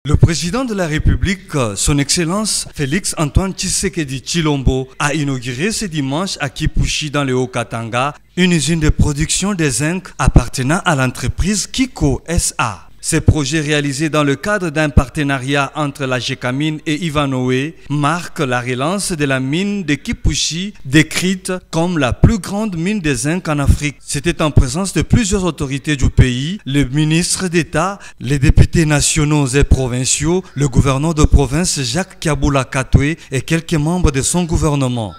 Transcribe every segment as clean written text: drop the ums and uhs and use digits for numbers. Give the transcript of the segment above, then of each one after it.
Le président de la République, son Excellence Félix Antoine Tshisekedi Tshilombo, a inauguré ce dimanche à Kipushi dans le Haut-Katanga une usine de production de zinc appartenant à l'entreprise Kiko SA. Ces projets réalisés dans le cadre d'un partenariat entre la Gécamine et Ivanhoe marquent la relance de la mine de Kipushi, décrite comme la plus grande mine de zinc en Afrique. C'était en présence de plusieurs autorités du pays, le ministre d'État, les députés nationaux et provinciaux, le gouverneur de province Jacques Kabula Katwe et quelques membres de son gouvernement.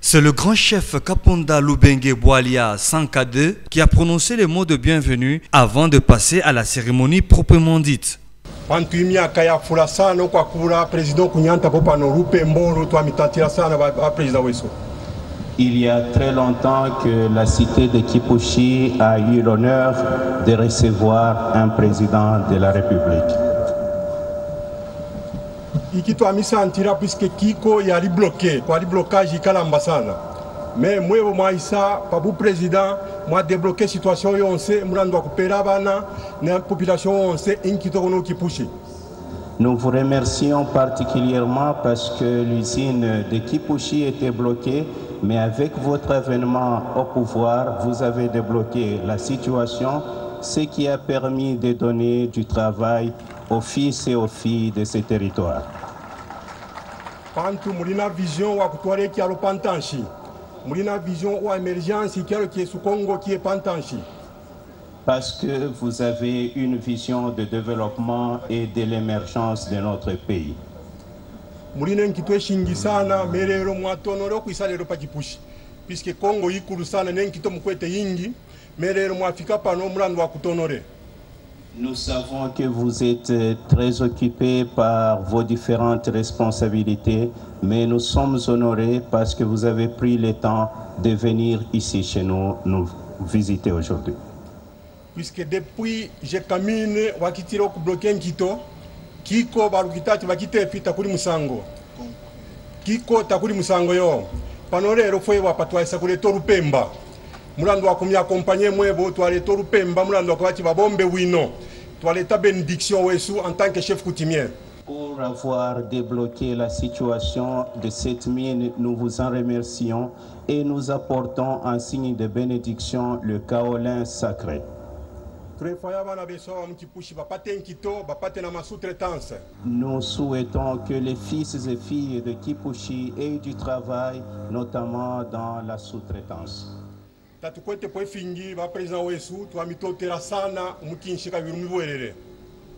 C'est le grand chef Kaponda Lubengue Bwalia Sankade qui a prononcé les mots de bienvenue avant de passer à la cérémonie proprement dite. Il y a très longtemps que la cité de Kipushi a eu l'honneur de recevoir un président de la République. Puisque Kiko yali bloqué, kwa li blocage ikalamba sana. Mais moi maïsa pabu président moi débloquer situation yonse mulando kupera bana na population yonse inkito kono Kipushi. Nous vous remercions particulièrement parce que l'usine de Kipushi était bloquée, mais avec votre avènement au pouvoir, vous avez débloqué la situation, ce qui a permis de donner du travail aux fils et aux filles de ces territoires. Pantu mulina vision wa kutwale ki alo pantanshi. Mulina vision wa émergence qui est sous Congo qui est pantanshi. Parce que vous avez une vision de développement et de l'émergence de notre pays. Mulina nkitwe shingi sana merero mwatonoro kwisalero pa Kipushi. Puisque Congo yikuru sana nenkito mkwete yingi merero mwafika pano mulando wa kutonore. Nous savons que vous êtes très occupés par vos différentes responsabilités, mais nous sommes honorés parce que vous avez pris le temps de venir ici chez nous visiter aujourd'hui. Puisque depuis Gécamine wakitiro kubloquer Nkito, Kiko barukitati bakite pita kuri musango. Kiko takuri musango yo. Panorero foi wapatwa isa kule Torupemba. Mulando wakumya accompagner mwebo twale Torupemba mulando wakati babombe wino. Toileta bénédiction Wesu en tant que chef coutumier. Pour avoir débloqué la situation de cette mine, nous vous en remercions et nous apportons en signe de bénédiction le kaolin sacré. Nous souhaitons que les fils et filles de Kipushi aient du travail, notamment dans la sous-traitance.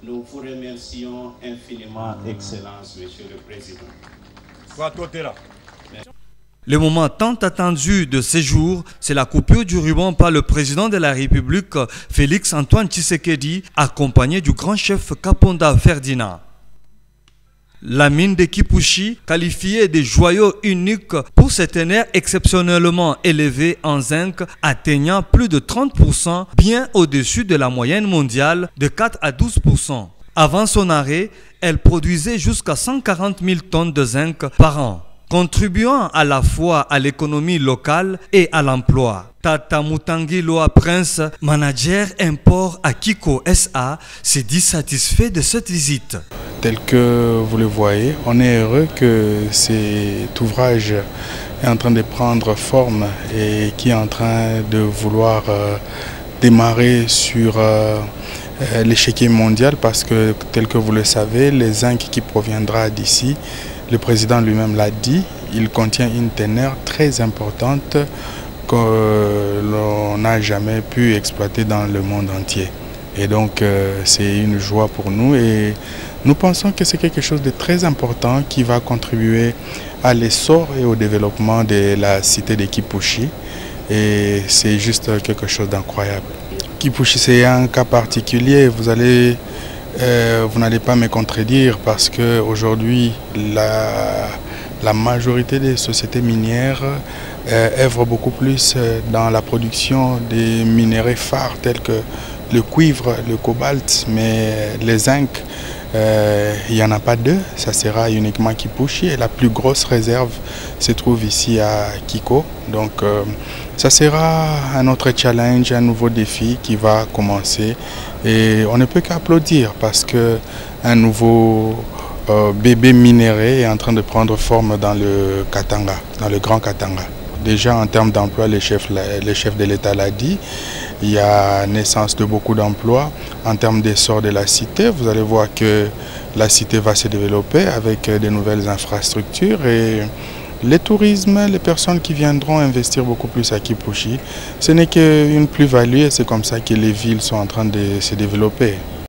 Nous vous remercions infiniment, Excellence, Monsieur le Président. Le moment tant attendu de ces jours, c'est la coupure du ruban par le président de la République, Félix Antoine Tshisekedi, accompagné du grand chef Kaponda Ferdinand. La mine de Kipushi, qualifiée de joyau unique pour ses teneurs exceptionnellement élevées en zinc, atteignant plus de 30%, bien au-dessus de la moyenne mondiale de 4 à 12%. Avant son arrêt, elle produisait jusqu'à 140 000 tonnes de zinc par an, contribuant à la fois à l'économie locale et à l'emploi. Tata Mutangi Loa Prince, manager import à Kiko SA, s'est dit satisfait de cette visite. Tel que vous le voyez, on est heureux que cet ouvrage est en train de prendre forme et qui est en train de vouloir démarrer sur l'échiquier mondial parce que, tel que vous le savez, le zinc qui proviendra d'ici, le président lui-même l'a dit, il contient une teneur très importante que l'on n'a jamais pu exploiter dans le monde entier. Et donc c'est une joie pour nous et nous pensons que c'est quelque chose de très important qui va contribuer à l'essor et au développement de la cité de Kipushi. Et c'est juste quelque chose d'incroyable. Kipushi, c'est un cas particulier, vous n'allez pas me contredire parce qu'aujourd'hui, la majorité des sociétés minières œuvrent beaucoup plus dans la production des minéraux phares tels que le cuivre, le cobalt, mais les zinc, il n'y en a pas deux, ça sera uniquement Kipushi et la plus grosse réserve se trouve ici à Kiko. Donc ça sera un autre challenge, un nouveau défi qui va commencer et on ne peut qu'applaudir parce que un nouveau bébé minéré est en train de prendre forme dans le Katanga, dans le Grand Katanga. Déjà en termes d'emploi, les chefs de l'État l'ont dit, il y a naissance de beaucoup d'emplois. En termes d'essor de la cité, vous allez voir que la cité va se développer avec de nouvelles infrastructures et le tourisme, les personnes qui viendront investir beaucoup plus à Kipushi, ce n'est qu'une plus-value et c'est comme ça que les villes sont en train de se développer.